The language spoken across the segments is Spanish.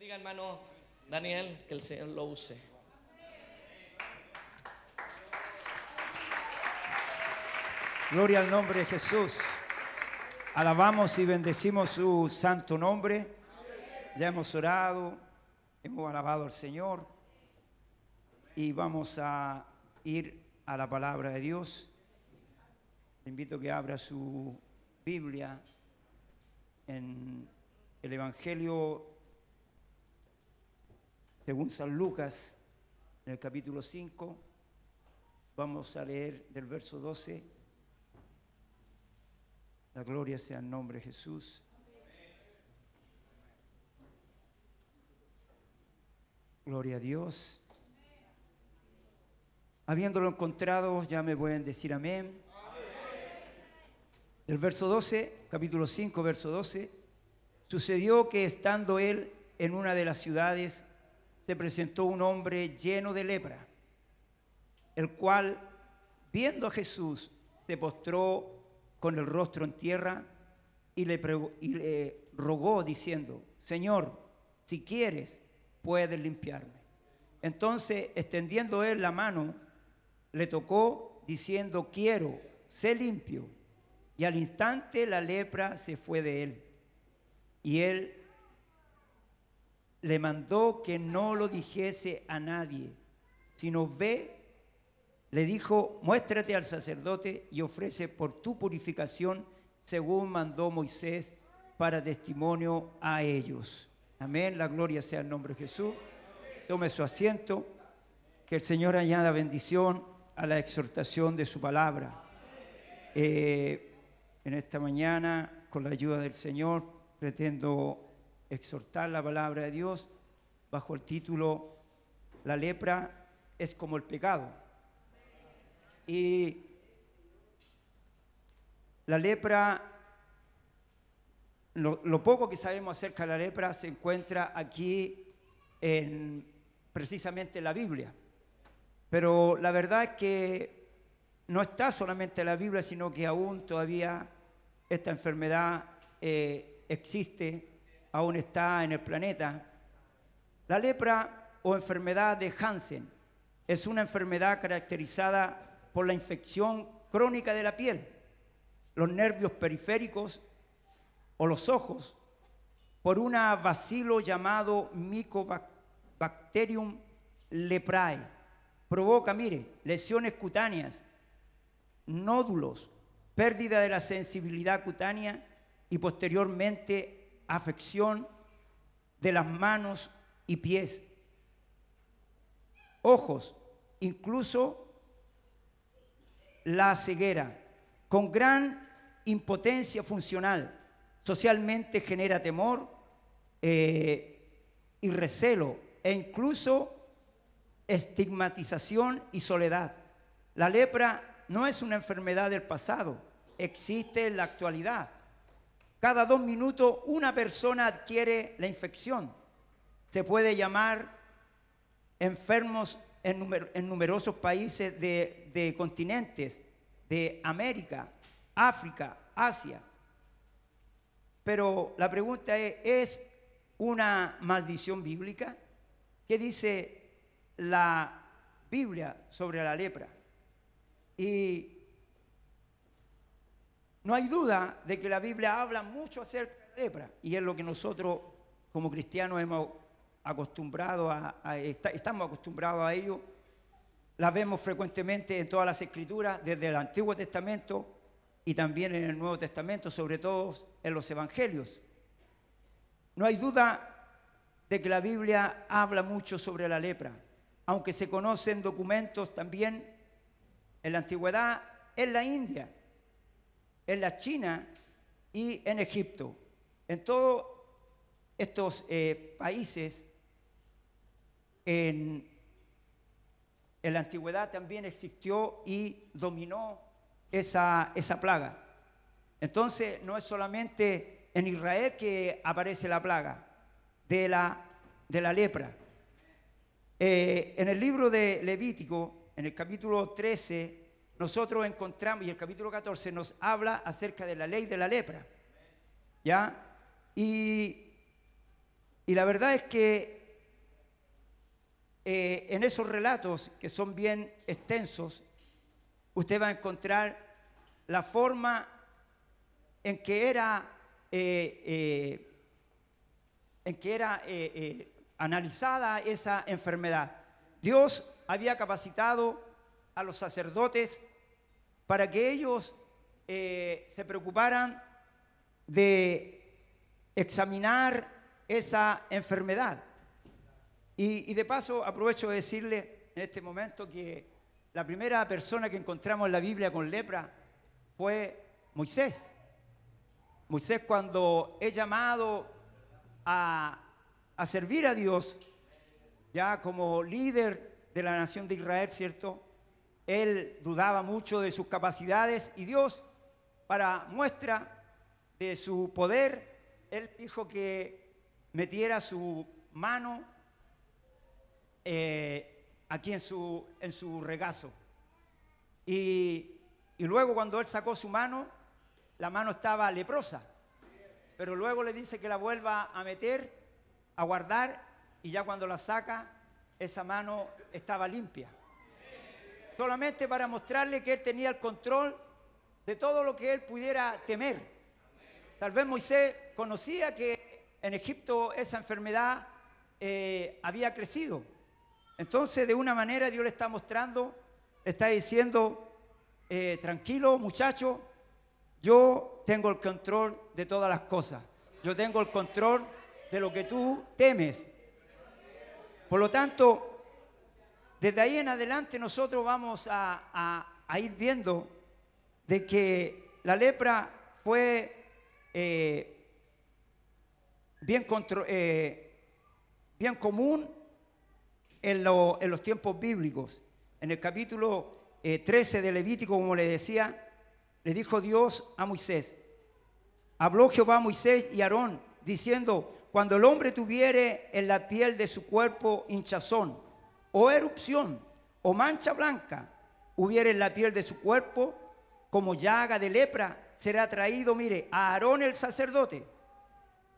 Bendiga, hermano Daniel, que el Señor lo use. Gloria al nombre de Jesús. Alabamos y bendecimos su santo nombre. Ya hemos orado, hemos alabado al Señor y vamos a ir a la palabra de Dios. Le invito a que abra su Biblia en el Evangelio según San Lucas, en el capítulo 5. Vamos a leer del verso 12. La gloria sea en nombre de Jesús. Gloria a Dios. Habiéndolo encontrado, ya me pueden decir amén. El verso 12, capítulo 5, verso 12. Sucedió que estando él en una de las ciudades, se presentó un hombre lleno de lepra, el cual, viendo a Jesús, se postró con el rostro en tierra y le rogó diciendo: Señor, si quieres, puedes limpiarme. Entonces, extendiendo él la mano, le tocó diciendo: quiero, sé limpio. Y al instante la lepra se fue de él. Y él le mandó que no lo dijese a nadie, sino ve, le dijo: muéstrate al sacerdote y ofrece por tu purificación según mandó Moisés para testimonio a ellos. Amén, la gloria sea en nombre de Jesús. Tome su asiento, que el Señor añada bendición a la exhortación de su palabra. En esta mañana, con la ayuda del Señor, pretendo exhortar la palabra de Dios bajo el título: La lepra es como el pecado. Y la lepra, lo poco que sabemos acerca de la lepra se encuentra aquí precisamente en la Biblia. Pero la verdad es que no está solamente en la Biblia, sino que aún todavía esta enfermedad existe, aún está en el planeta. La lepra o enfermedad de Hansen es una enfermedad caracterizada por la infección crónica de la piel, los nervios periféricos o los ojos, por un bacilo llamado Mycobacterium leprae. Provoca, lesiones cutáneas, nódulos, pérdida de la sensibilidad cutánea y posteriormente afección de las manos y pies, ojos, incluso la ceguera, con gran impotencia funcional. Socialmente genera temor y recelo e incluso estigmatización y soledad. La lepra no es una enfermedad del pasado, existe en la actualidad. Cada 2 minutos una persona adquiere la infección. Se puede llamar enfermos en numerosos países de continentes, de América, África, Asia. Pero la pregunta ¿es una maldición bíblica? ¿Qué dice la Biblia sobre la lepra? Y no hay duda de que la Biblia habla mucho acerca de la lepra, y es lo que nosotros como cristianos estamos acostumbrados a ello. La vemos frecuentemente en todas las escrituras, desde el Antiguo Testamento y también en el Nuevo Testamento, sobre todo en los Evangelios. No hay duda de que la Biblia habla mucho sobre la lepra, aunque se conocen documentos también en la antigüedad, en la India, en la China y en Egipto. En todos estos países, en la antigüedad también existió y dominó esa plaga. Entonces no es solamente en Israel que aparece la plaga de la lepra. En el libro de Levítico, en el capítulo 13, nosotros encontramos, y el capítulo 14 nos habla acerca de la ley de la lepra, ¿ya? Y Y la verdad es que en esos relatos, que son bien extensos, usted va a encontrar la forma en que era, analizada esa enfermedad. Dios había capacitado a los sacerdotes para que ellos se preocuparan de examinar esa enfermedad. Y de paso aprovecho de decirle en este momento que la primera persona que encontramos en la Biblia con lepra fue Moisés. Moisés, cuando es llamado a servir a Dios, ya como líder de la nación de Israel, ¿cierto? Él dudaba mucho de sus capacidades y Dios, para muestra de su poder, él dijo que metiera su mano aquí en su regazo. Y luego cuando él sacó su mano, la mano estaba leprosa. Pero luego le dice que la vuelva a meter, a guardar, y ya cuando la saca, esa mano estaba limpia. Solamente para mostrarle que él tenía el control de todo lo que él pudiera temer. Tal vez Moisés conocía que en Egipto esa enfermedad había crecido. Entonces, de una manera, Dios le está mostrando, le está diciendo, tranquilo, muchacho, yo tengo el control de todas las cosas. Yo tengo el control de lo que tú temes. Por lo tanto, desde ahí en adelante nosotros vamos a ir viendo de que la lepra fue bien común en los tiempos bíblicos. En el capítulo 13 de Levítico, como le decía, le dijo Dios a Moisés, habló Jehová a Moisés y a Aarón, diciendo, cuando el hombre tuviere en la piel de su cuerpo hinchazón, o erupción, o mancha blanca, hubiere en la piel de su cuerpo como llaga de lepra, será traído, mire, a Aarón el sacerdote,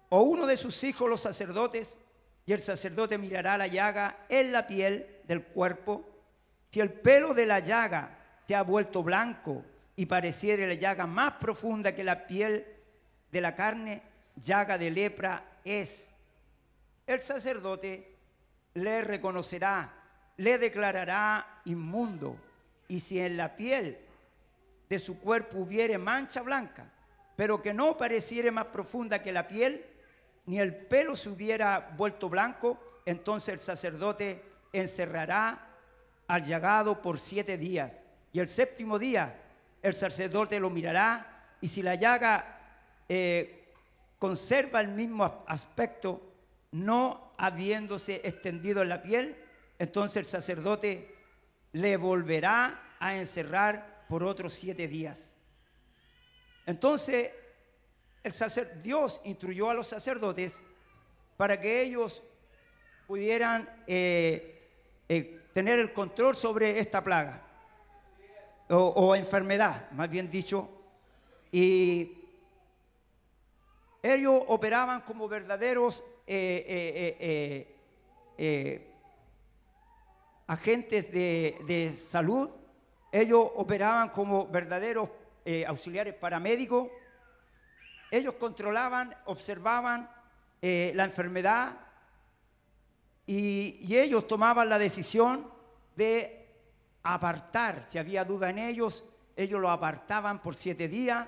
o uno de sus hijos los sacerdotes, y el sacerdote mirará la llaga en la piel del cuerpo. Si el pelo de la llaga se ha vuelto blanco y pareciere la llaga más profunda que la piel de la carne, llaga de lepra es. El sacerdote le reconocerá, le declarará inmundo, y si en la piel de su cuerpo hubiere mancha blanca, pero que no pareciere más profunda que la piel, ni el pelo se hubiera vuelto blanco, entonces el sacerdote encerrará al llagado por 7 días, y el 7º día el sacerdote lo mirará, y si la llaga conserva el mismo aspecto, no habiéndose extendido en la piel, entonces el sacerdote le volverá a encerrar por otros 7 días. Entonces, Dios instruyó a los sacerdotes para que ellos pudieran tener el control sobre esta plaga, o enfermedad, más bien dicho, y ellos operaban como verdaderos agentes de salud. Ellos operaban como verdaderos auxiliares paramédicos. Ellos controlaban, observaban la enfermedad y ellos tomaban la decisión de apartar. Si había duda en ellos lo apartaban por 7 días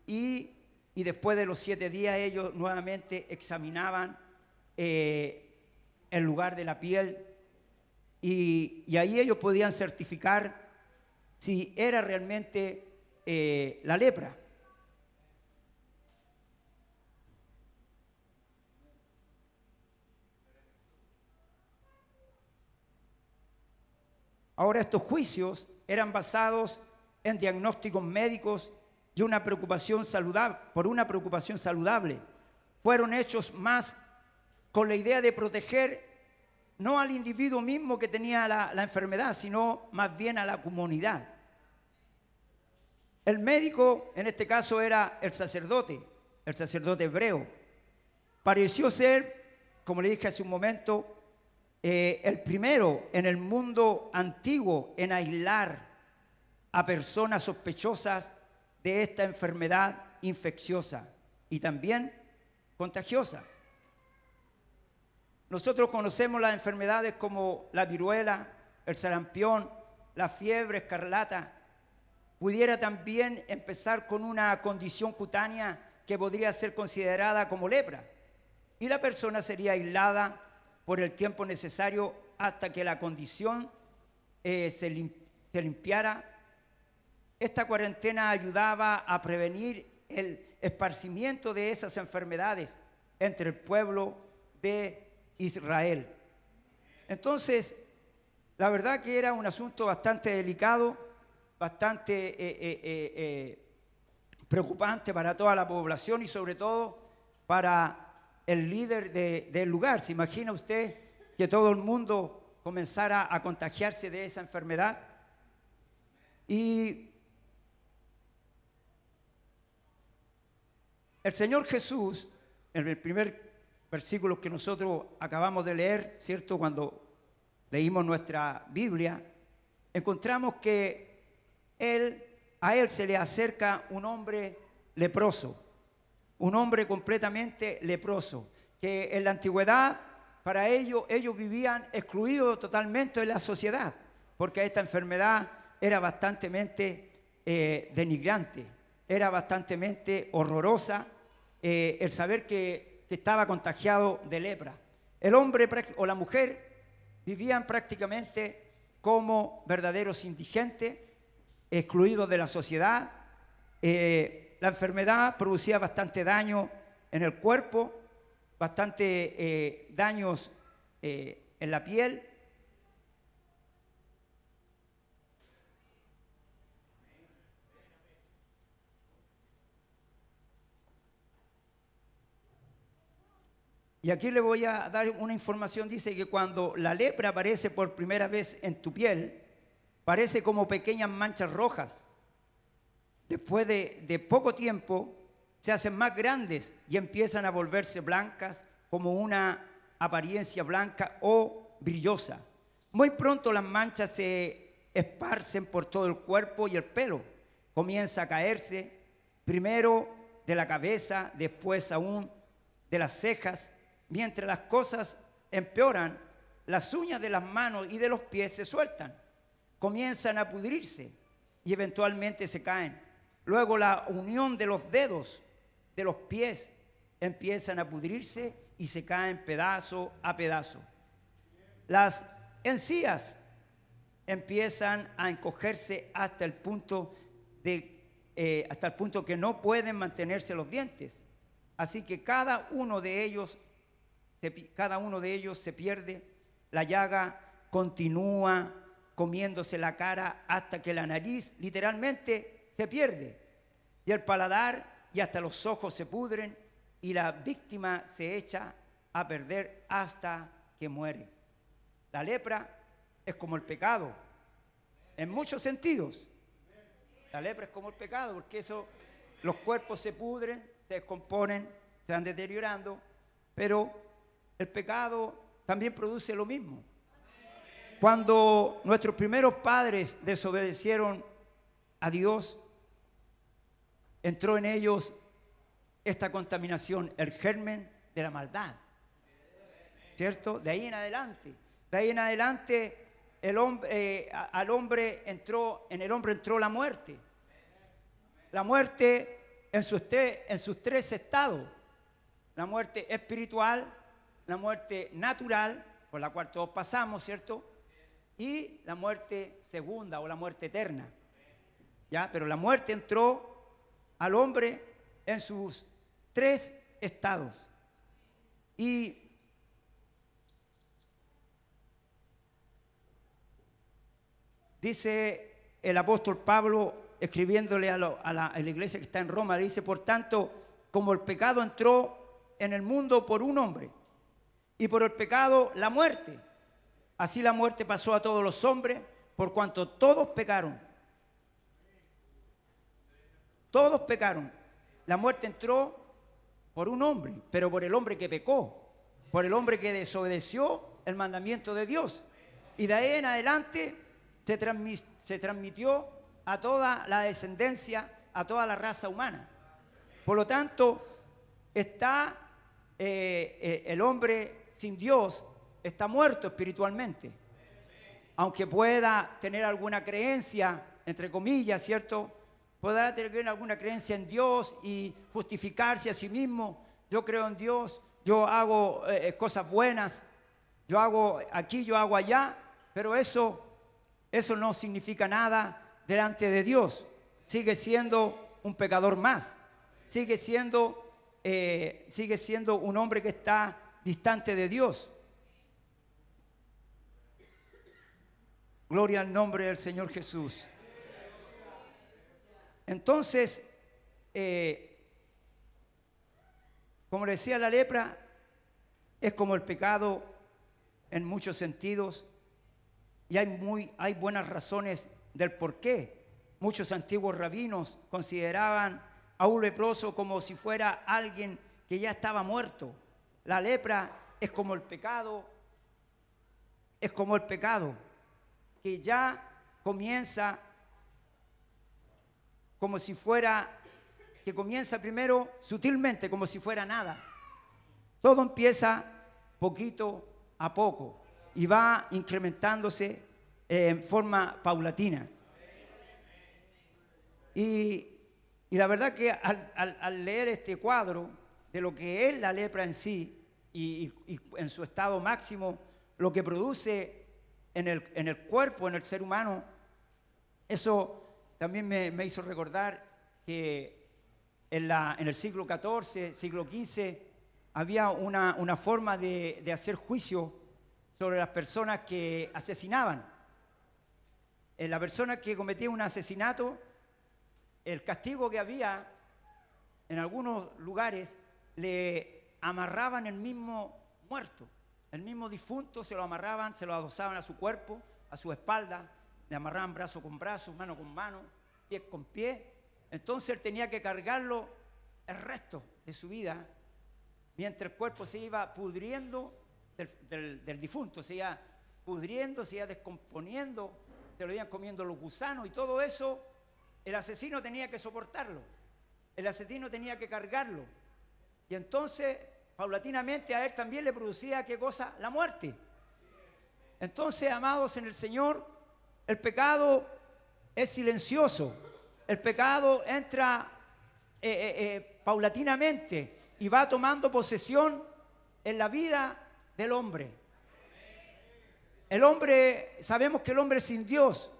y después de los 7 días ellos nuevamente examinaban el lugar de la piel y ahí ellos podían certificar si era realmente la lepra. Ahora, estos juicios eran basados en diagnósticos médicos y una preocupación saludable, por una preocupación saludable. Fueron hechos más con la idea de proteger no al individuo mismo que tenía la enfermedad, sino más bien a la comunidad. El médico, en este caso, era el sacerdote hebreo. Pareció ser como le dije hace un momento, el primero en el mundo antiguo en aislar a personas sospechosas de esta enfermedad infecciosa y también contagiosa. Nosotros conocemos las enfermedades como la viruela, el sarampión, la fiebre escarlata. Pudiera también empezar con una condición cutánea que podría ser considerada como lepra. Y la persona sería aislada por el tiempo necesario hasta que la condición se limpiara. Esta cuarentena ayudaba a prevenir el esparcimiento de esas enfermedades entre el pueblo de Israel. Entonces, la verdad que era un asunto bastante delicado, bastante preocupante para toda la población y sobre todo para el líder del lugar. ¿Se imagina usted que todo el mundo comenzara a contagiarse de esa enfermedad? Y el Señor Jesús, en el primer versículo que nosotros acabamos de leer, ¿cierto? Cuando leímos nuestra Biblia, encontramos que a él se le acerca un hombre leproso, un hombre completamente leproso, que en la antigüedad para ellos vivían excluidos totalmente de la sociedad, porque esta enfermedad era bastante denigrante, era bastante horrorosa, el saber que estaba contagiado de lepra. El hombre o la mujer vivían prácticamente como verdaderos indigentes, excluidos de la sociedad. La enfermedad producía bastante daño en el cuerpo, bastante daños en la piel. Y aquí le voy a dar una información. Dice que cuando la lepra aparece por primera vez en tu piel, parece como pequeñas manchas rojas. Después de poco tiempo se hacen más grandes y empiezan a volverse blancas, como una apariencia blanca o brillosa. Muy pronto las manchas se esparcen por todo el cuerpo y el pelo comienza a caerse, primero de la cabeza, después aún de las cejas. Mientras las cosas empeoran, las uñas de las manos y de los pies se sueltan, comienzan a pudrirse y eventualmente se caen. Luego la unión de los dedos de los pies empiezan a pudrirse y se caen pedazo a pedazo. Las encías empiezan a encogerse hasta el punto que no pueden mantenerse los dientes. Así que cada uno de ellos se pierde. La llaga continúa comiéndose la cara hasta que la nariz literalmente se pierde. Y el paladar y hasta los ojos se pudren y la víctima se echa a perder hasta que muere. La lepra es como el pecado, en muchos sentidos. La lepra es como el pecado, porque los cuerpos se pudren, se descomponen, se van deteriorando, pero el pecado también produce lo mismo. Cuando nuestros primeros padres desobedecieron a Dios, entró en ellos esta contaminación, el germen de la maldad, ¿cierto? De ahí en adelante en el hombre entró la muerte. La muerte en sus tres estados: la muerte espiritual, la muerte natural, por la cual todos pasamos, ¿cierto? Y la muerte segunda o la muerte eterna. ¿Ya? Pero la muerte entró al hombre en sus tres estados. Y dice el apóstol Pablo, escribiéndole a la iglesia que está en Roma, le dice: por tanto, como el pecado entró en el mundo por un hombre, y por el pecado la muerte, así la muerte pasó a todos los hombres, por cuanto todos pecaron. Todos pecaron. La muerte entró por un hombre, pero por el hombre que pecó. por el hombre que desobedeció el mandamiento de Dios. Y de ahí en adelante se transmitió a toda la descendencia, a toda la raza humana. Por lo tanto, el hombre sin Dios está muerto espiritualmente. Aunque pueda tener alguna creencia, entre comillas, ¿cierto? Podrá tener alguna creencia en Dios y justificarse a sí mismo. Yo creo en Dios, yo hago cosas buenas, yo hago aquí, yo hago allá, pero eso no significa nada delante de Dios. Sigue siendo un pecador más, sigue siendo un hombre que está distante de Dios. Gloria al nombre del Señor Jesús. Entonces, como le decía, la lepra es como el pecado en muchos sentidos, y hay buenas razones del por qué. Muchos antiguos rabinos consideraban a un leproso como si fuera alguien que ya estaba muerto. La lepra es como el pecado, que ya comienza que comienza primero sutilmente, como si fuera nada. Todo empieza poquito a poco y va incrementándose en forma paulatina. Y la verdad que al leer este cuadro de lo que es la lepra en sí y en su estado máximo, lo que produce en el cuerpo, en el ser humano, eso también me hizo recordar que en el siglo XIV, siglo XV, había una forma de hacer juicio sobre las personas que asesinaban. La persona que cometía un asesinato, el castigo que había en algunos lugares, le amarraban el mismo muerto, el mismo difunto, se lo amarraban, se lo adosaban a su cuerpo, a su espalda, le amarraban brazo con brazo, mano con mano, pie con pie. Entonces él tenía que cargarlo el resto de su vida, mientras el cuerpo se iba pudriendo del difunto, se iba pudriendo, se iba descomponiendo, se lo iban comiendo los gusanos, y todo eso el asesino tenía que soportarlo, el asesino tenía que cargarlo. Y entonces, paulatinamente, a él también le producía, ¿qué cosa? La muerte. Entonces, amados en el Señor, el pecado es silencioso. El pecado entra paulatinamente y va tomando posesión en la vida del hombre. El hombre, sabemos que el hombre sin Dios,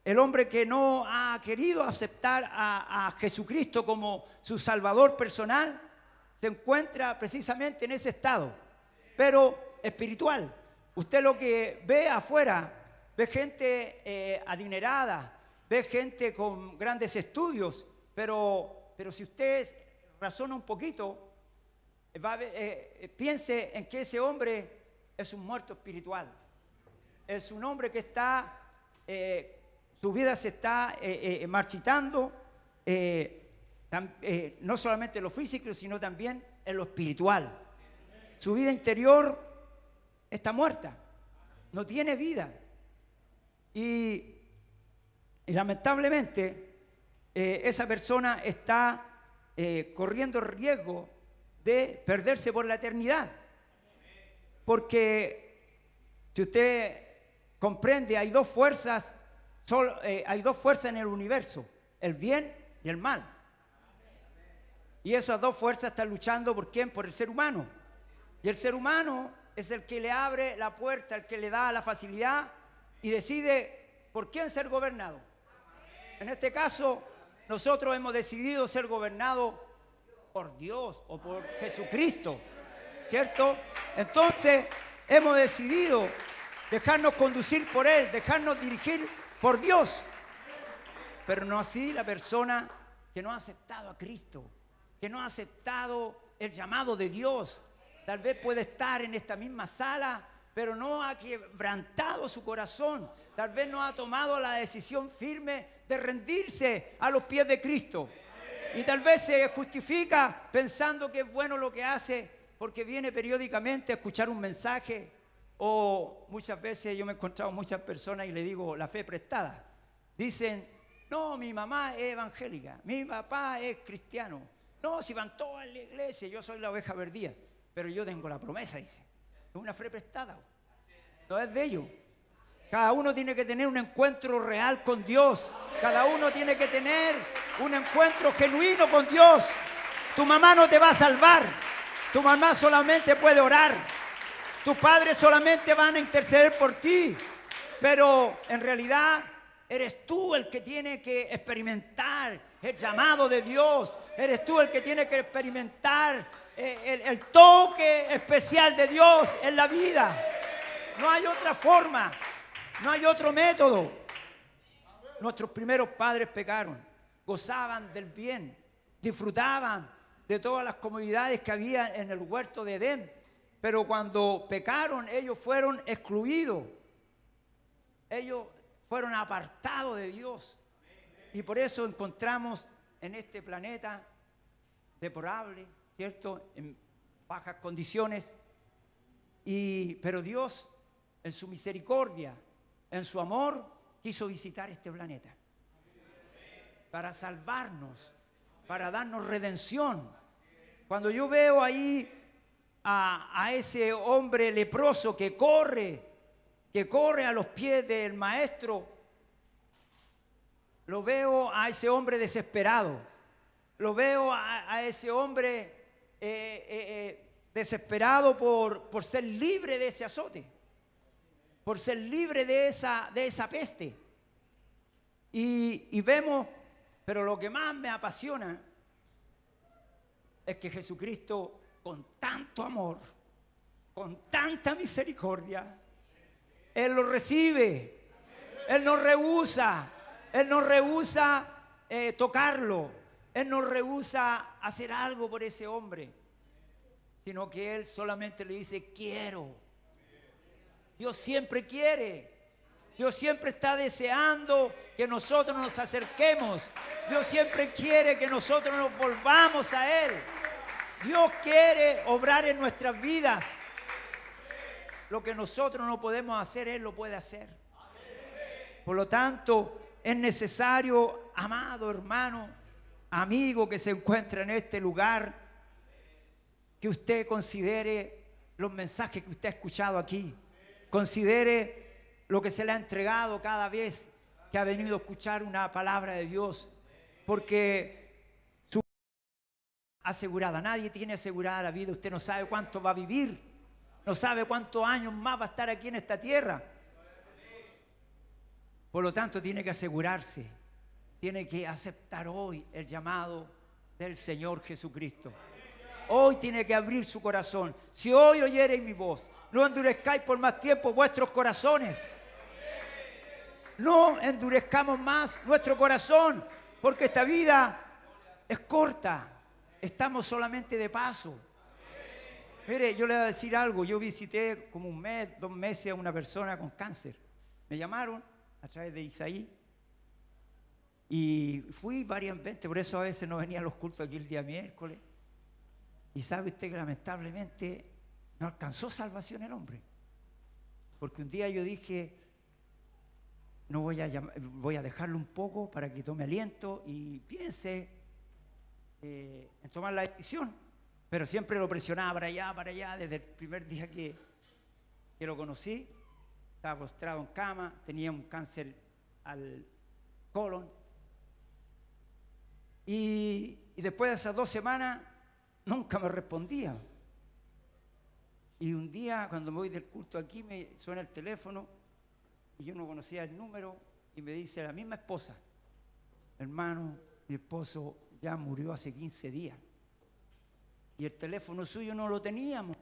el hombre que no ha querido aceptar a Jesucristo como su Salvador personal, se encuentra precisamente en ese estado, pero espiritual. Usted lo que ve afuera, ve gente adinerada, ve gente con grandes estudios, pero si usted razona un poquito, piense en que ese hombre es un muerto espiritual. Es un hombre que está, su vida se está marchitando, no solamente en lo físico, sino también en lo espiritual. Su vida interior está muerta, no tiene vida. Y lamentablemente esa persona está corriendo el riesgo de perderse por la eternidad. Porque si usted comprende, hay dos fuerzas en el universo, el bien y el mal. Y esas dos fuerzas están luchando ¿por quién? Por el ser humano. Y el ser humano es el que le abre la puerta, el que le da la facilidad y decide por quién ser gobernado. En este caso, nosotros hemos decidido ser gobernados por Dios o por Jesucristo, ¿cierto? Entonces, hemos decidido dejarnos conducir por Él, dejarnos dirigir por Dios. Pero no así la persona que no ha aceptado a Cristo, que no ha aceptado el llamado de Dios. Tal vez puede estar en esta misma sala, pero no ha quebrantado su corazón. Tal vez no ha tomado la decisión firme de rendirse a los pies de Cristo. Y tal vez se justifica pensando que es bueno lo que hace, porque viene periódicamente a escuchar un mensaje, o muchas veces yo me he encontrado muchas personas y le digo la fe prestada. Dicen, no, mi mamá es evangélica, mi papá es cristiano. No, si van todos en la iglesia, yo soy la oveja perdida. Pero yo tengo la promesa, dice. Es una fe prestada, no es de ellos. Cada uno tiene que tener un encuentro real con Dios. Cada uno tiene que tener un encuentro genuino con Dios. Tu mamá no te va a salvar. Tu mamá solamente puede orar. Tus padres solamente van a interceder por ti. Pero en realidad eres tú el que tiene que experimentar el llamado de Dios. Eres tú el que tiene que experimentar el toque especial de Dios en la vida. No hay otra forma. No hay otro método. Nuestros primeros padres pecaron, gozaban del bien, disfrutaban de todas las comodidades que había en el huerto de Edén. Pero cuando pecaron, ellos fueron excluidos. Ellos fueron apartados de Dios. Y por eso encontramos en este planeta deplorable, ¿cierto? En bajas condiciones. Pero Dios, en su misericordia, en su amor, quiso visitar este planeta para salvarnos, para darnos redención. Cuando yo veo ahí a ese hombre leproso que corre a los pies del maestro, lo veo a ese hombre desesperado, lo veo a ese hombre desesperado por ser libre de ese azote, por ser libre de esa peste. Y vemos, pero lo que más me apasiona es que Jesucristo, con tanto amor, con tanta misericordia, Él lo recibe. Él no rehúsa tocarlo. Él no rehúsa hacer algo por ese hombre, sino que Él solamente le dice, quiero. Dios siempre quiere. Dios siempre está deseando que nosotros nos acerquemos. Dios siempre quiere que nosotros nos volvamos a Él. Dios quiere obrar en nuestras vidas. Lo que nosotros no podemos hacer, Él lo puede hacer. Por lo tanto, es necesario, amado hermano, amigo que se encuentra en este lugar, que usted considere los mensajes que usted ha escuchado aquí. Considere lo que se le ha entregado cada vez que ha venido a escuchar una palabra de Dios. Porque su vida asegurada, nadie tiene asegurada la vida. Usted no sabe cuánto va a vivir, no sabe cuántos años más va a estar aquí en esta tierra. Por lo tanto, tiene que asegurarse, tiene que aceptar hoy el llamado del Señor Jesucristo. Hoy tiene que abrir su corazón. Si hoy oyereis mi voz, no endurezcáis por más tiempo vuestros corazones. No endurezcamos más nuestro corazón, porque esta vida es corta. Estamos solamente de paso. Mire, yo le voy a decir algo. Yo visité como un mes, 2 meses a una persona con cáncer. Me llamaron a través de Isaí y fui varias veces. Por eso a veces no venía a los cultos aquí el día miércoles. Y sabe usted que lamentablemente no alcanzó salvación el hombre. Porque un día yo dije, no voy a dejarlo un poco para que tome aliento y piense en tomar la decisión. Pero siempre lo presionaba para allá, desde el primer día que lo conocí. Estaba postrado en cama, tenía un cáncer al colon. Y después de esas 2 semanas, nunca me respondía. Y un día, cuando me voy del culto aquí, me suena el teléfono y yo no conocía el número y me dice la misma esposa, hermano, mi esposo ya murió hace 15 días. Y el teléfono suyo no lo teníamos.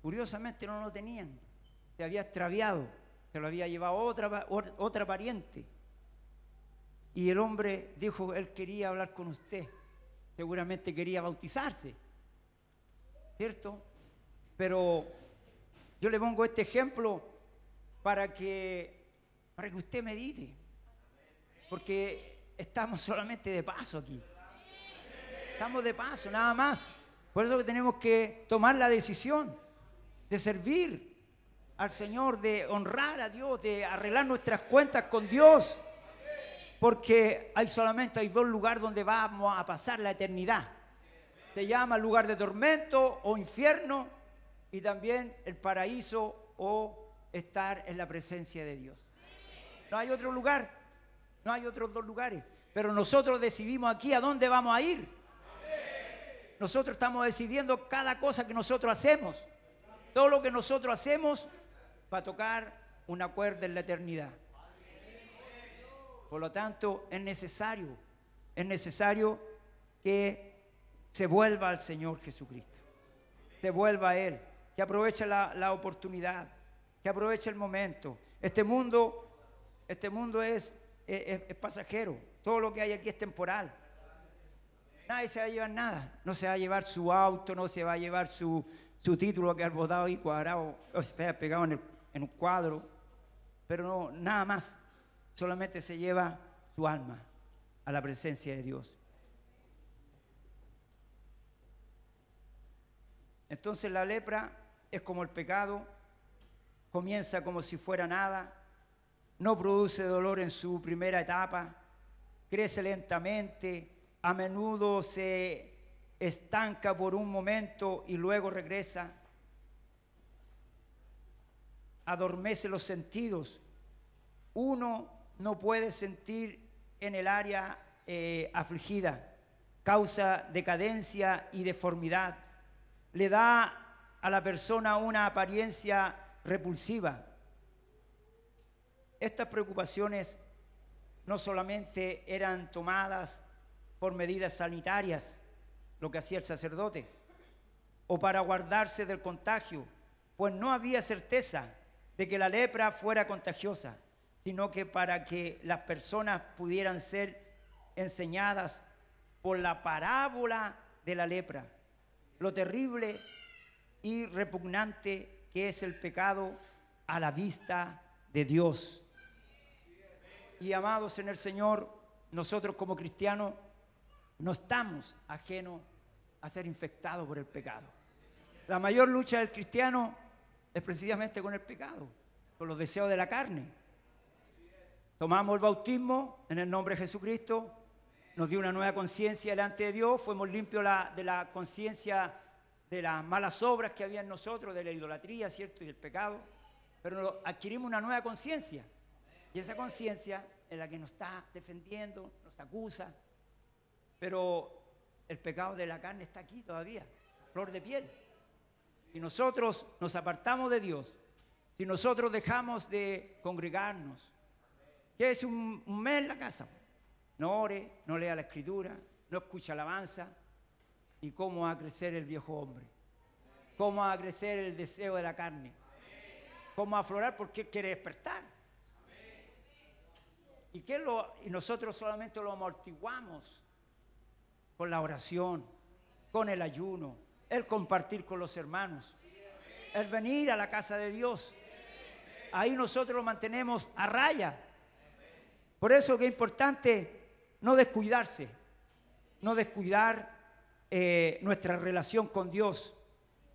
Curiosamente no lo tenían. Se había extraviado, se lo había llevado otra pariente. Y el hombre dijo, él quería hablar con usted. Seguramente quería bautizarse, ¿cierto? Pero yo le pongo este ejemplo para que usted medite, porque estamos solamente de paso aquí. Estamos de paso, nada más. Por eso que tenemos que tomar la decisión de servir al Señor, de honrar a Dios, de arreglar nuestras cuentas con Dios. Porque solamente hay dos lugares donde vamos a pasar la eternidad. Se llama lugar de tormento o infierno, y también el paraíso o estar en la presencia de Dios. No hay otro lugar, no hay otros dos lugares. Pero nosotros decidimos aquí a dónde vamos a ir. Nosotros estamos decidiendo cada cosa que nosotros hacemos. Todo lo que nosotros hacemos para tocar una cuerda en la eternidad. Por lo tanto, es necesario que se vuelva al Señor Jesucristo. Se vuelva a Él, que aproveche la oportunidad, que aproveche el momento. Este mundo es pasajero. Todo lo que hay aquí es temporal. Nadie se va a llevar nada. No se va a llevar su auto, no se va a llevar su título que ha botado ahí cuadrado, o sea, pegado en un cuadro. Pero no, nada más. Solamente se lleva su alma a la presencia de Dios. Entonces la lepra es como el pecado, comienza como si fuera nada, no produce dolor en su primera etapa, crece lentamente, a menudo se estanca por un momento y luego regresa, adormece los sentidos. Uno no puede sentir en el área afligida, causa decadencia y deformidad. Le da a la persona una apariencia repulsiva. Estas preocupaciones no solamente eran tomadas por medidas sanitarias, lo que hacía el sacerdote, o para guardarse del contagio, pues no había certeza de que la lepra fuera contagiosa, sino que para que las personas pudieran ser enseñadas por la parábola de la lepra, lo terrible y repugnante que es el pecado a la vista de Dios. Y amados en el Señor, nosotros como cristianos no estamos ajenos a ser infectados por el pecado. La mayor lucha del cristiano es precisamente con el pecado, con los deseos de la carne. Tomamos el bautismo en el nombre de Jesucristo, nos dio una nueva conciencia delante de Dios, fuimos limpios de la conciencia de las malas obras que había en nosotros, de la idolatría, ¿cierto? Y del pecado, pero adquirimos una nueva conciencia, y esa conciencia es la que nos está defendiendo, nos acusa, pero el pecado de la carne está aquí todavía, flor de piel. Si nosotros nos apartamos de Dios, si nosotros dejamos de congregarnos, ¿qué es un mes en la casa? No ore, no lea la escritura, no escucha alabanza. ¿Y cómo va a crecer el viejo hombre? ¿Cómo va a crecer el deseo de la carne? ¿Cómo va a aflorar? Porque él quiere despertar. Y nosotros solamente lo amortiguamos con la oración, con el ayuno, el compartir con los hermanos, el venir a la casa de Dios. Ahí nosotros lo mantenemos a raya. Por eso que es importante no descuidarse, no descuidar nuestra relación con Dios,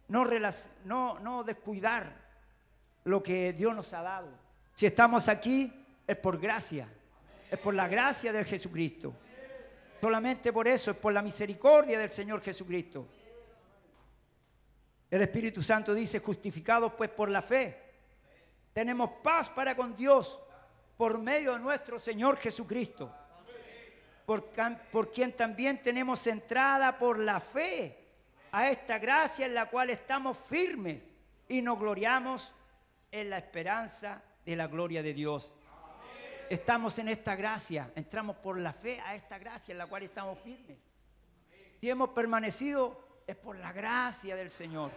no descuidar lo que Dios nos ha dado. Si estamos aquí es por gracia, es por la gracia de Jesucristo. Solamente por eso, es por la misericordia del Señor Jesucristo. El Espíritu Santo dice, justificados pues por la fe, tenemos paz para con Dios por medio de nuestro Señor Jesucristo, por quien también tenemos entrada por la fe a esta gracia en la cual estamos firmes y nos gloriamos en la esperanza de la gloria de Dios. Estamos en esta gracia, entramos por la fe a esta gracia en la cual estamos firmes. Si hemos permanecido, es por la gracia del Señor,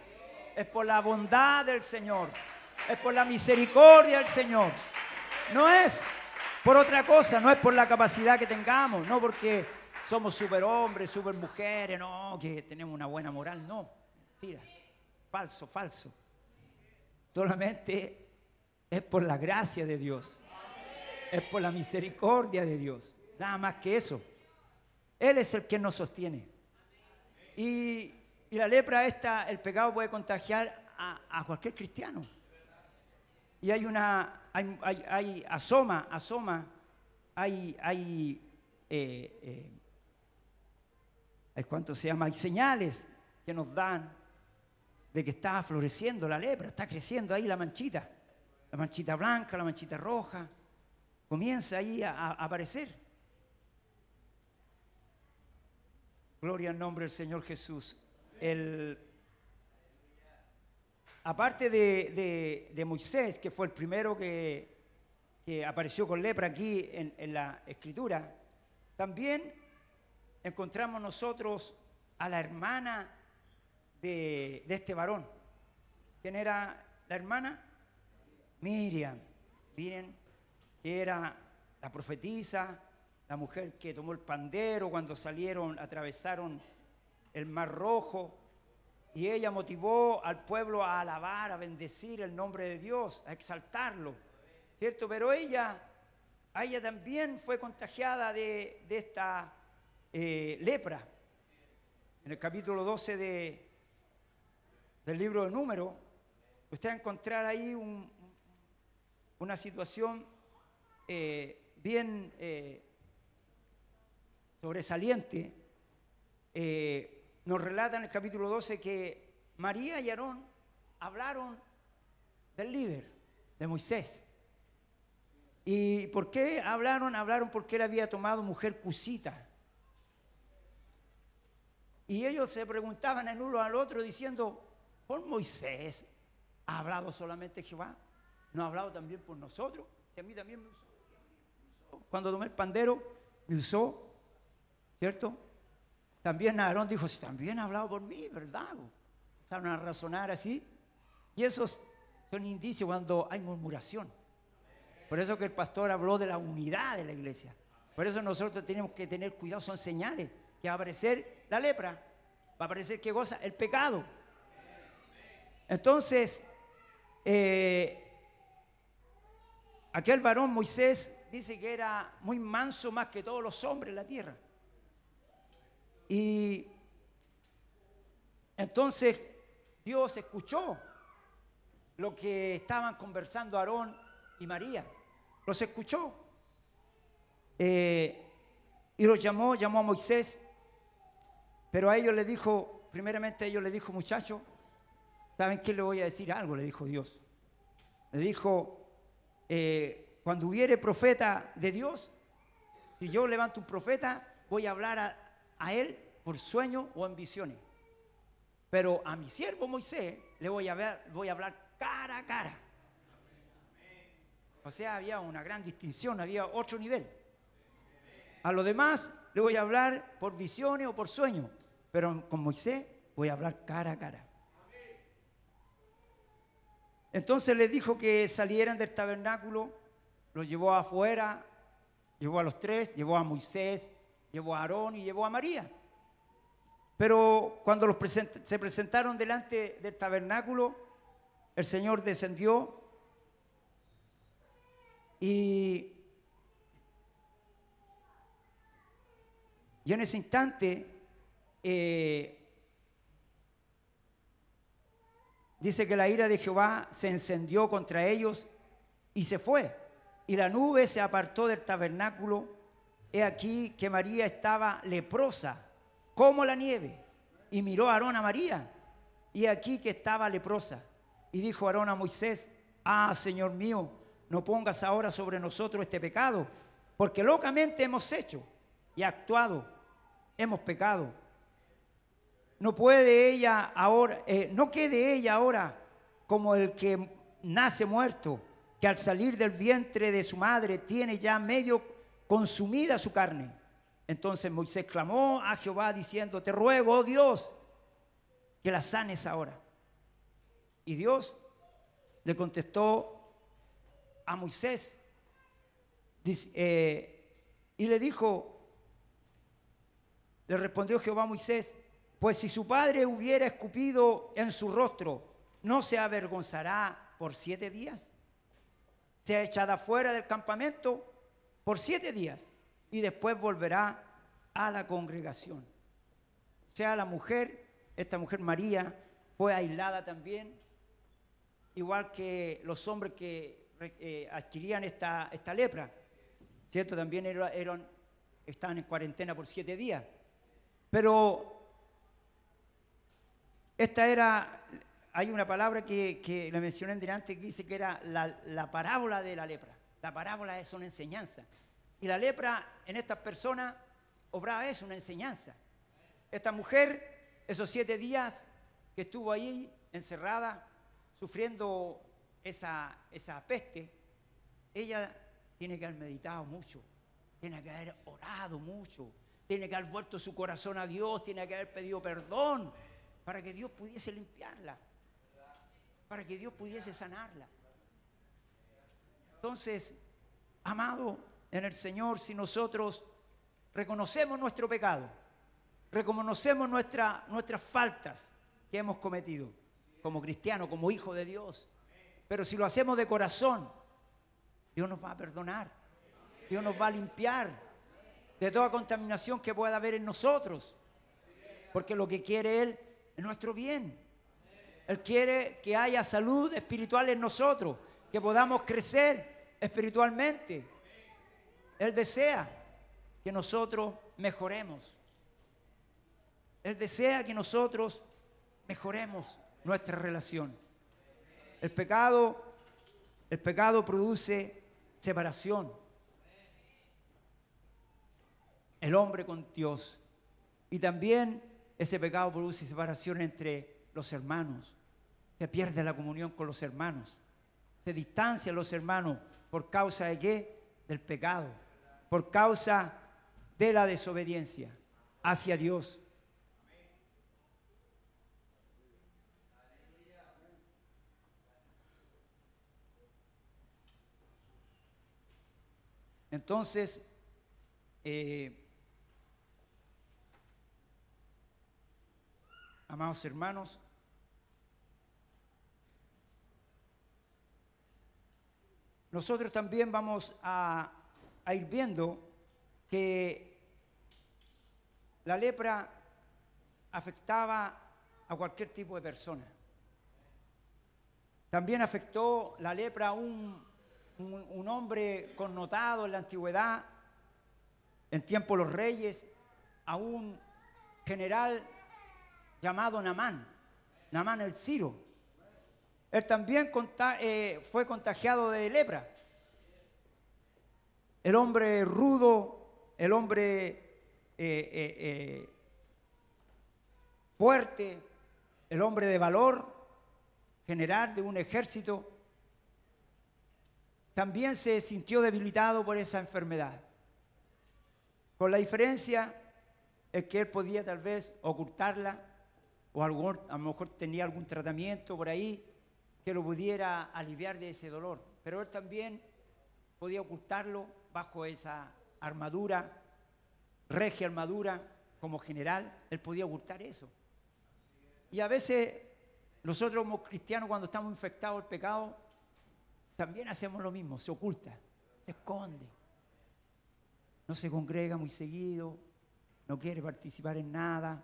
es por la bondad del Señor, es por la misericordia del Señor. No es por otra cosa, no es por la capacidad que tengamos, no porque somos superhombres, supermujeres, no, que tenemos una buena moral, no, mentira, falso. Solamente es por la gracia de Dios, es por la misericordia de Dios, nada más que eso. Él es el que nos sostiene. Y Y la lepra el pecado puede contagiar a cualquier cristiano. Y asoma, ¿cuánto se llama? Hay señales que nos dan de que está floreciendo la lepra, está creciendo ahí la manchita blanca, la manchita roja, comienza ahí a aparecer. Gloria al nombre del Señor Jesús. Aparte de Moisés, que fue el primero que apareció con lepra aquí en la Escritura, también encontramos nosotros a la hermana de este varón. ¿Quién era la hermana? Miriam. Miren, que era la profetisa, la mujer que tomó el pandero cuando atravesaron el Mar Rojo, y ella motivó al pueblo a alabar, a bendecir el nombre de Dios, a exaltarlo, ¿cierto? Pero ella también fue contagiada de esta lepra. En el capítulo 12 del libro de Números, usted va a encontrar ahí una situación bien sobresaliente. Nos relata en el capítulo 12 que María y Aarón hablaron del líder, de Moisés. ¿Y por qué hablaron? Hablaron porque él había tomado mujer cusita. Y ellos se preguntaban el uno al otro diciendo, ¿por Moisés ha hablado solamente Jehová? ¿No ha hablado también por nosotros? Si a mí también me usó. Cuando tomé el pandero, me usó, ¿cierto? También Aarón dijo, si también ha hablado por mí, ¿verdad? Empezaron a razonar así. Y esos son indicios cuando hay murmuración. Por eso que el pastor habló de la unidad de la iglesia. Por eso nosotros tenemos que tener cuidado, son señales que va a aparecer la lepra, va a aparecer ¿qué cosa? El pecado. Entonces, aquel varón Moisés dice que era muy manso más que todos los hombres en la tierra. Y entonces Dios escuchó lo que estaban conversando Aarón y María. Los escuchó. Y los llamó a Moisés. Pero a ellos les dijo, primeramente a ellos les dijo, muchachos, ¿saben qué? Le voy a decir algo, le dijo Dios. Le dijo, cuando hubiere profeta de Dios, si yo levanto un profeta, voy a hablar a él por sueño o en visiones. Pero a mi siervo Moisés le voy a hablar cara a cara. O sea, había una gran distinción, había otro nivel. A los demás le voy a hablar por visiones o por sueños, pero con Moisés voy a hablar cara a cara. Entonces les dijo que salieran del tabernáculo, los llevó afuera, llevó a los tres, llevó a Moisés, llevó a Aarón y llevó a María. Pero cuando se presentaron delante del tabernáculo, el Señor descendió y en ese instante dice que la ira de Jehová se encendió contra ellos y se fue. Y la nube se apartó del tabernáculo. He aquí que María estaba leprosa, como la nieve. Y miró a Aarón a María, y aquí que estaba leprosa. Y dijo Aarón a Moisés, Señor mío, no pongas ahora sobre nosotros este pecado, porque locamente hemos hecho y actuado, hemos pecado. No quede ella ahora como el que nace muerto, que al salir del vientre de su madre tiene ya medio consumida su carne. Entonces Moisés clamó a Jehová diciendo, te ruego, oh Dios, que la sanes ahora. Y Dios le contestó a Moisés y le dijo, le respondió Jehová a Moisés, pues si su padre hubiera escupido en su rostro, ¿no se avergonzará por 7 días? Sea echada fuera del campamento por 7 días y después volverá a la congregación. O sea, la mujer esta mujer María fue aislada también, igual que los hombres que adquirían esta lepra, ¿cierto? También estaban en cuarentena por 7 días. Pero hay una palabra que la mencioné delante que dice que era la parábola de la lepra. La parábola es una enseñanza. Y la lepra en estas personas obraba eso, una enseñanza. Esta mujer, esos 7 días que estuvo ahí encerrada, sufriendo esa peste, ella tiene que haber meditado mucho, tiene que haber orado mucho, tiene que haber vuelto su corazón a Dios, tiene que haber pedido perdón para que Dios pudiese limpiarla, para que Dios pudiese sanarla. Entonces, amado en el Señor, si nosotros reconocemos nuestro pecado, reconocemos nuestras faltas que hemos cometido como cristianos, como hijos de Dios, pero si lo hacemos de corazón, Dios nos va a perdonar, Dios nos va a limpiar de toda contaminación que pueda haber en nosotros, porque lo que quiere Él es nuestro bien. Él quiere que haya salud espiritual en nosotros, que podamos crecer espiritualmente. Él desea que nosotros mejoremos. Él desea que nosotros mejoremos nuestra relación. El pecado produce separación. El hombre con Dios. Y también ese pecado produce separación entre los hermanos. Se pierde la comunión con los hermanos. Se distancian los hermanos. ¿Por causa de qué? Del pecado. Por causa de la desobediencia hacia Dios. Entonces, amados hermanos, nosotros también vamos a ir viendo que la lepra afectaba a cualquier tipo de persona. También afectó la lepra a un hombre connotado en la antigüedad, en tiempo de los reyes, a un general llamado Naamán el Sirio. Él también fue contagiado de lepra. El hombre rudo, el hombre fuerte, el hombre de valor, general de un ejército, también se sintió debilitado por esa enfermedad. Con la diferencia es que él podía tal vez ocultarla, o a lo mejor tenía algún tratamiento por ahí que lo pudiera aliviar de ese dolor. Pero él también podía ocultarlo bajo esa armadura, regia armadura, como general, él podía ocultar eso. Y a veces nosotros como cristianos, cuando estamos infectados del pecado, también hacemos lo mismo, se oculta, se esconde, no se congrega muy seguido, no quiere participar en nada,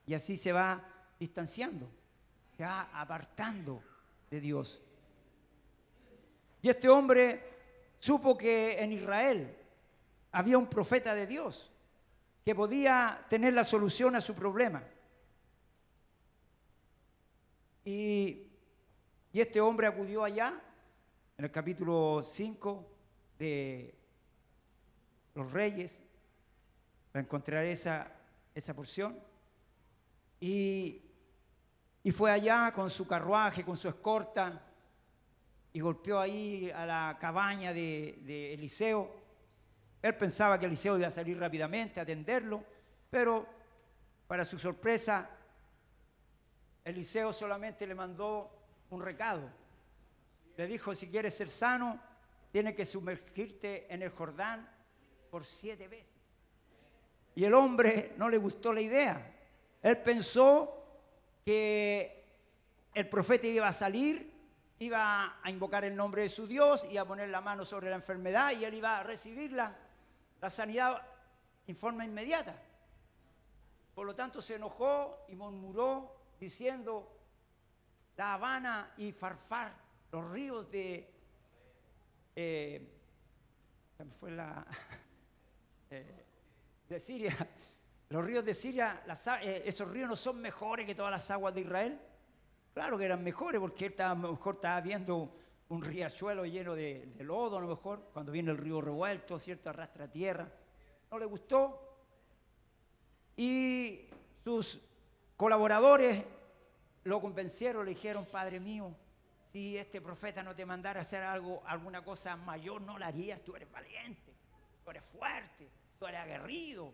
y así se va distanciando, se va apartando de Dios. Y este hombre supo que en Israel había un profeta de Dios que podía tener la solución a su problema. Y este hombre acudió allá, en el capítulo 5 de los Reyes, para encontrar esa porción. Y fue allá con su carruaje, con su escorta, y golpeó ahí a la cabaña de Eliseo. Él pensaba que Eliseo iba a salir rápidamente a atenderlo, pero para su sorpresa, Eliseo solamente le mandó un recado. Le dijo, si quieres ser sano, tienes que sumergirte en el Jordán por 7 veces. Y el hombre no le gustó la idea. Él pensó que el profeta iba a salir, iba a invocar el nombre de su Dios, iba a poner la mano sobre la enfermedad y él iba a recibir la sanidad en forma inmediata. Por lo tanto se enojó y murmuró diciendo: La Habana y Farfar, los ríos de... se me fue la... de Siria. Los ríos de Siria, esos ríos no son mejores que todas las aguas de Israel. Claro que eran mejores, porque él a lo mejor estaba viendo un riachuelo lleno de lodo, a lo mejor, cuando viene el río revuelto, ¿cierto? Arrastra tierra. No le gustó. Y sus colaboradores lo convencieron, le dijeron: Padre mío, si este profeta no te mandara a hacer alguna cosa mayor, no la harías. Tú eres valiente, tú eres fuerte, tú eres aguerrido.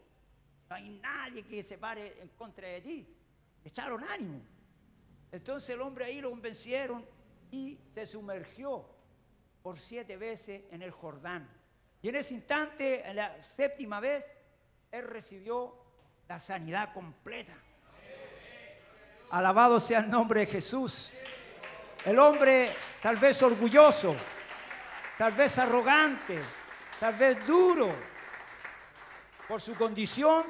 No hay nadie que se pare en contra de ti. Le echaron ánimo. Entonces el hombre ahí lo convencieron y se sumergió por 7 veces en el Jordán. Y en ese instante, en la 7ª vez, él recibió la sanidad completa. Alabado sea el nombre de Jesús. El hombre tal vez orgulloso, tal vez arrogante, tal vez duro por su condición,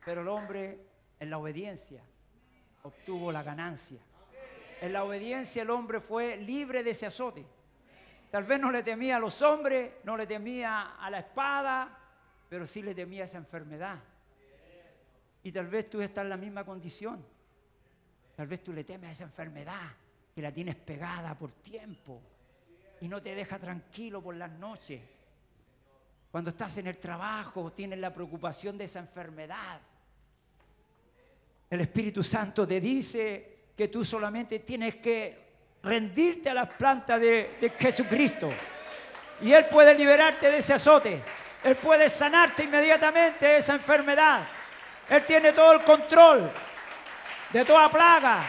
pero el hombre en la obediencia obtuvo la ganancia. En la obediencia el hombre fue libre de ese azote. Tal vez no le temía a los hombres, no le temía a la espada, pero sí le temía a esa enfermedad. Y tal vez tú estás en la misma condición. Tal vez tú le temes a esa enfermedad que la tienes pegada por tiempo y no te deja tranquilo por las noches. Cuando estás en el trabajo tienes la preocupación de esa enfermedad. El Espíritu Santo te dice que tú solamente tienes que rendirte a las plantas de Jesucristo. Y Él puede liberarte de ese azote. Él puede sanarte inmediatamente de esa enfermedad. Él tiene todo el control de toda plaga,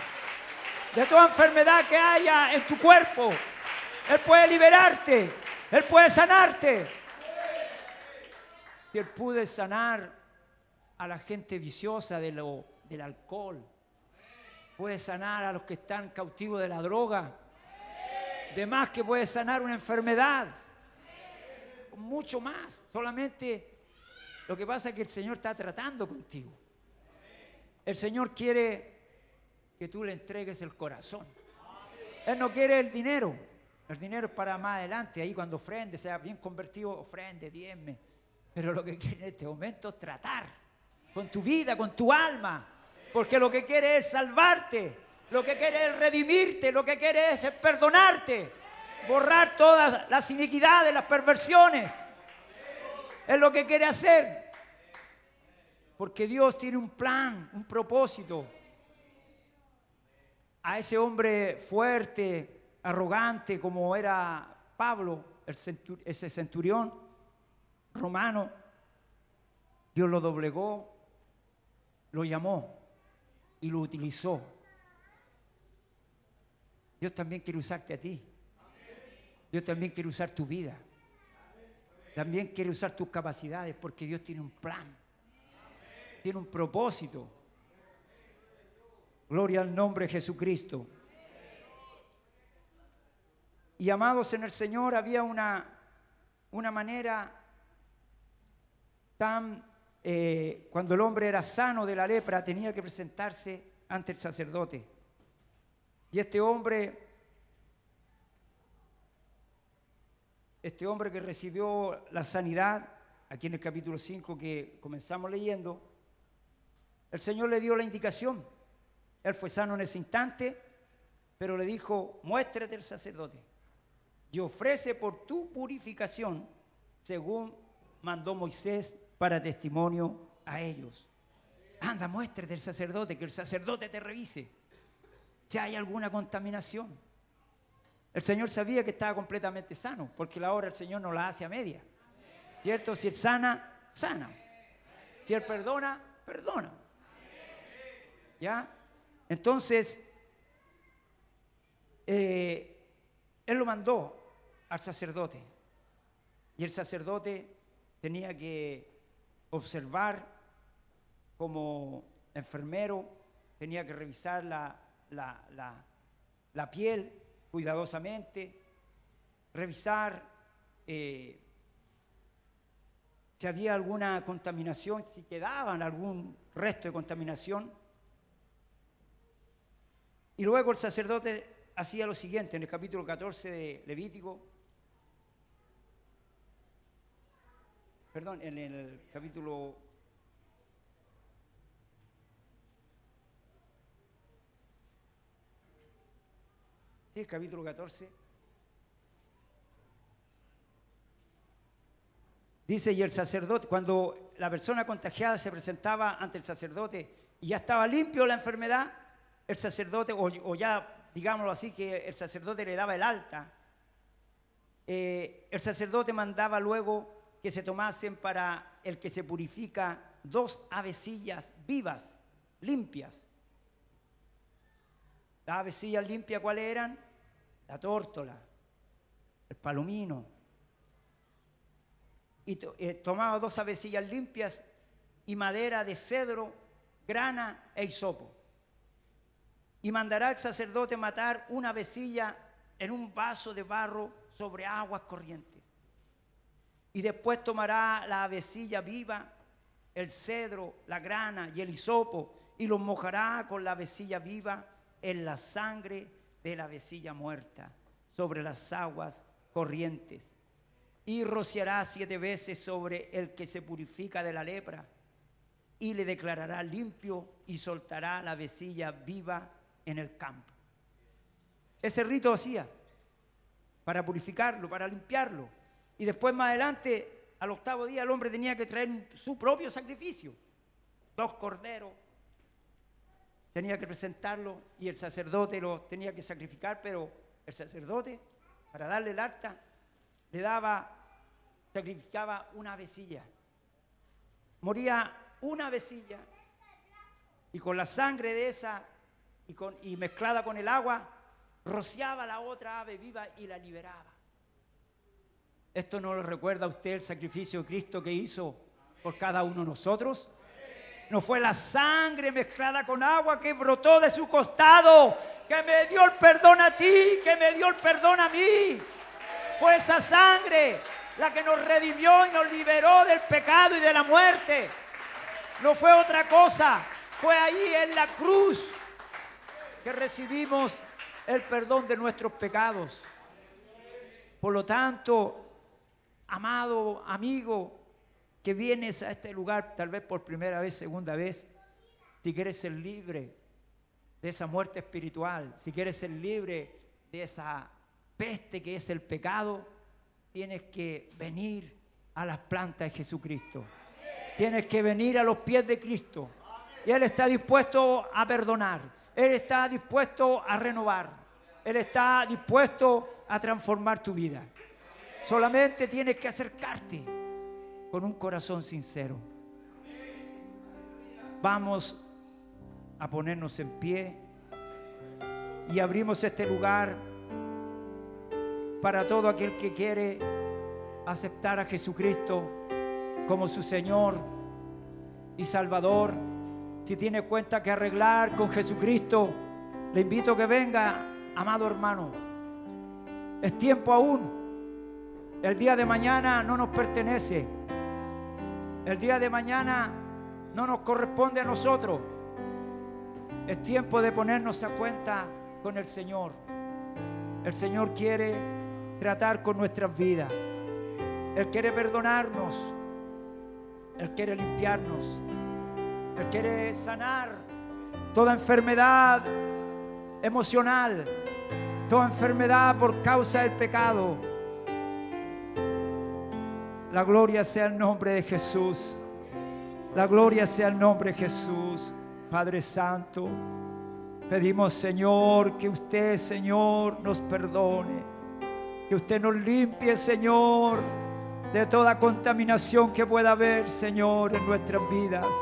de toda enfermedad que haya en tu cuerpo. Él puede liberarte. Él puede sanarte. Si Él pudo sanar a la gente viciosa del alcohol, puede sanar a los que están cautivos de la droga, de más que puede sanar una enfermedad, mucho más. Solamente lo que pasa es que el Señor está tratando contigo. El Señor quiere que tú le entregues el corazón. Él no quiere el dinero. El dinero es para más adelante, ahí cuando ofrende, sea bien convertido, ofrende, diezme. Pero lo que quiere en este momento es tratar con tu vida, con tu alma. Porque lo que quiere es salvarte, lo que quiere es redimirte, lo que quiere es perdonarte, borrar todas las iniquidades, las perversiones. Es lo que quiere hacer. Porque Dios tiene un plan, un propósito. A ese hombre fuerte, arrogante como era Pablo, ese centurión romano, Dios lo doblegó, lo llamó y lo utilizó. Dios también quiere usarte a ti. Dios también quiere usar tu vida. También quiere usar tus capacidades, porque Dios tiene un plan, tiene un propósito. Gloria al nombre de Jesucristo. Y amados en el Señor, había una manera cuando el hombre era sano de la lepra, tenía que presentarse ante el sacerdote. Y este hombre que recibió la sanidad, aquí en el capítulo 5 que comenzamos leyendo, el Señor le dio la indicación. Él fue sano en ese instante, pero le dijo: muéstrate al sacerdote y ofrece por tu purificación, según mandó Moisés, para testimonio a ellos. Anda, muéstrate al sacerdote, que el sacerdote te revise si hay alguna contaminación. El Señor sabía que estaba completamente sano, porque la obra del Señor no la hace a media, ¿cierto? Si Él sana, sana. Si Él perdona, perdona. ¿Ya? Entonces, Él lo mandó al sacerdote, y el sacerdote tenía que observar como enfermero, tenía que revisar la piel cuidadosamente, revisar si había alguna contaminación, si quedaban algún resto de contaminación. Y luego el sacerdote hacía lo siguiente en el capítulo 14 de Levítico. Perdón, en el capítulo... Sí, el capítulo 14. Dice, y el sacerdote, cuando la persona contagiada se presentaba ante el sacerdote y ya estaba limpio la enfermedad, el sacerdote, o ya, digámoslo así, que el sacerdote le daba el alta, el sacerdote mandaba luego que se tomasen para el que se purifica 2 avecillas vivas, limpias. Las avecillas limpias, ¿cuáles eran? La tórtola, el palomino. Y tomaba 2 avecillas limpias y madera de cedro, grana e hisopo. Y mandará el sacerdote matar una avecilla en un vaso de barro sobre aguas corrientes. Y después tomará la avecilla viva, el cedro, la grana y el hisopo, y los mojará con la avecilla viva en la sangre de la avecilla muerta, sobre las aguas corrientes. Y rociará 7 veces sobre el que se purifica de la lepra, y le declarará limpio, y soltará la avecilla viva en el campo. Ese rito hacía para purificarlo, para limpiarlo. Y después, más adelante, al 8º día, el hombre tenía que traer su propio sacrificio. 2 corderos. Tenía que presentarlo y el sacerdote lo tenía que sacrificar, pero el sacerdote, para darle el alta, sacrificaba una avecilla. Moría una avecilla y con la sangre de esa y mezclada con el agua, rociaba la otra ave viva y la liberaba. ¿Esto no le recuerda a usted el sacrificio de Cristo que hizo por cada uno de nosotros? No fue la sangre mezclada con agua que brotó de su costado, que me dio el perdón a ti, que me dio el perdón a mí. Fue esa sangre la que nos redimió y nos liberó del pecado y de la muerte. No fue otra cosa. Fue ahí en la cruz que recibimos el perdón de nuestros pecados. Por lo tanto, amado amigo, que vienes a este lugar tal vez por primera vez, segunda vez, si quieres ser libre de esa muerte espiritual, si quieres ser libre de esa peste que es el pecado, tienes que venir a las plantas de Jesucristo. Tienes que venir a los pies de Cristo. Y Él está dispuesto a perdonar. Él está dispuesto a renovar. Él está dispuesto a transformar tu vida. Solamente tienes que acercarte con un corazón sincero. Vamos a ponernos en pie y abrimos este lugar para todo aquel que quiere aceptar a Jesucristo como su Señor y Salvador. Si tiene cuenta que arreglar con Jesucristo, le invito a que venga, amado hermano. Es tiempo aún. El día de mañana no nos pertenece. El día de mañana no nos corresponde a nosotros. Es tiempo de ponernos a cuenta con el Señor. El Señor quiere tratar con nuestras vidas. Él quiere perdonarnos. Él quiere limpiarnos. Él quiere sanar toda enfermedad emocional, toda enfermedad por causa del pecado. La gloria sea el nombre de Jesús. La gloria sea el nombre de Jesús. Padre Santo, pedimos, Señor, que usted, Señor, nos perdone. Que usted nos limpie, Señor, de toda contaminación que pueda haber, Señor, en nuestras vidas.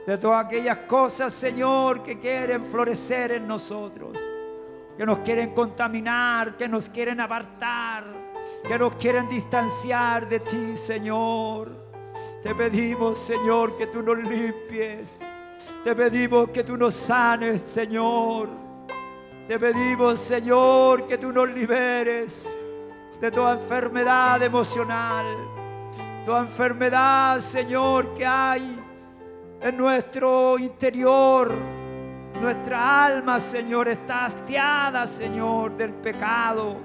De todas aquellas cosas, Señor, que quieren florecer en nosotros. Que nos quieren contaminar, que nos quieren apartar, que nos quieren distanciar de ti, Señor. Te pedimos, Señor, que tú nos limpies. Te pedimos que tú nos sanes, Señor. Te pedimos, Señor, que tú nos liberes de toda enfermedad emocional, toda enfermedad, Señor, que hay en nuestro interior. Nuestra alma, Señor, está hastiada, Señor, del pecado.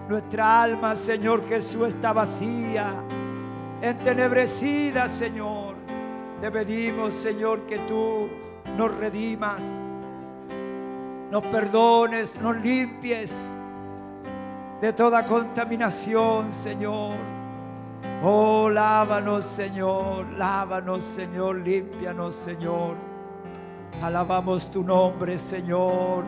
Nuestra alma, Señor Jesús, está vacía, entenebrecida, Señor. Te pedimos, Señor, que tú nos redimas, nos perdones, nos limpies de toda contaminación, Señor. Oh, lávanos, Señor, límpianos, Señor. Alabamos tu nombre, Señor.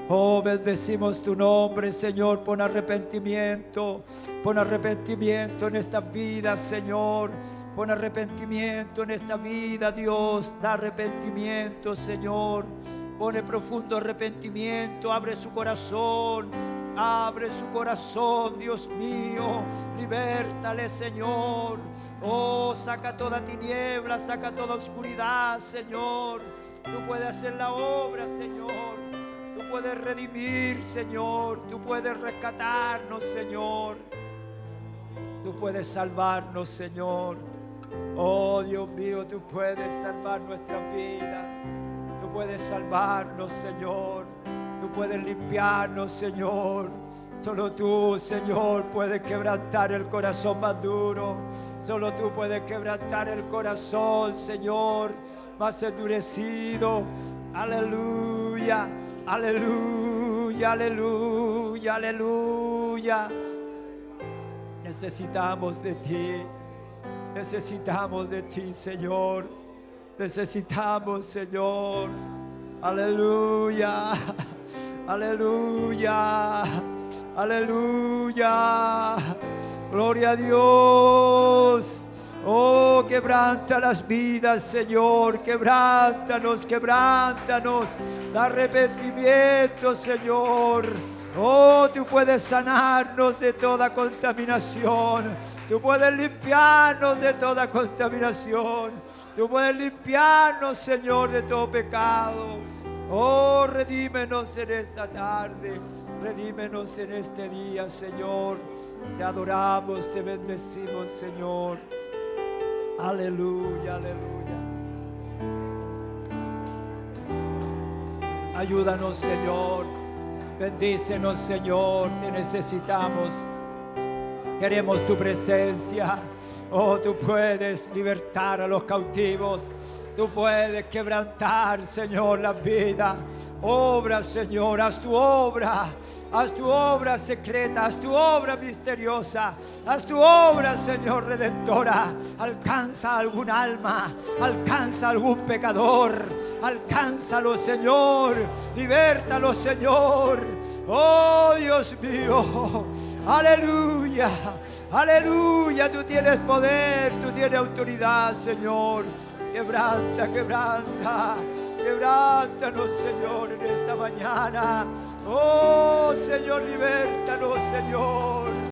Oh, bendecimos tu nombre, Señor. Pon arrepentimiento en esta vida, Señor. Pon arrepentimiento en esta vida, Dios. Da arrepentimiento, Señor. Pone profundo arrepentimiento. Abre su corazón, Dios mío. Libértale, Señor. Oh, saca toda tiniebla, saca toda oscuridad, Señor. Tú puedes hacer la obra, Señor. Tú puedes redimir, Señor. Tú puedes rescatarnos, Señor. Tú puedes salvarnos, Señor. Oh, Dios mío, tú puedes salvar nuestras vidas. Tú puedes salvarnos, Señor. Tú puedes limpiarnos, Señor. Solo tú, Señor, puedes quebrantar el corazón más duro. Solo tú puedes quebrantar el corazón, Señor, más endurecido. Aleluya, aleluya, aleluya, aleluya. Necesitamos de ti. Necesitamos de ti, Señor. Necesitamos, Señor. Aleluya, aleluya, aleluya. Gloria a Dios. Oh, quebranta las vidas, Señor. Quebrántanos, quebrántanos. Da arrepentimiento, Señor. Oh, tú puedes sanarnos de toda contaminación. Tú puedes limpiarnos de toda contaminación. Tú puedes limpiarnos, Señor, de todo pecado. Oh, redímenos en esta tarde. Redímenos en este día, Señor. Te adoramos, te bendecimos, Señor. Aleluya, aleluya. Ayúdanos, Señor. Bendícenos, Señor. Te necesitamos. Queremos tu presencia. Oh, tú puedes libertar a los cautivos. Tú puedes quebrantar, Señor, la vida. Obra, Señor, haz tu obra. Haz tu obra secreta, haz tu obra misteriosa. Haz tu obra, Señor, redentora. Alcanza algún alma, alcanza algún pecador. Alcánzalo, Señor. Libértalo, Señor. Oh, Dios mío. Aleluya, aleluya. Tú tienes poder, tú tienes autoridad, Señor. Quebranta, quebranta, quebrántanos, Señor, en esta mañana. Oh, Señor, libértanos, Señor.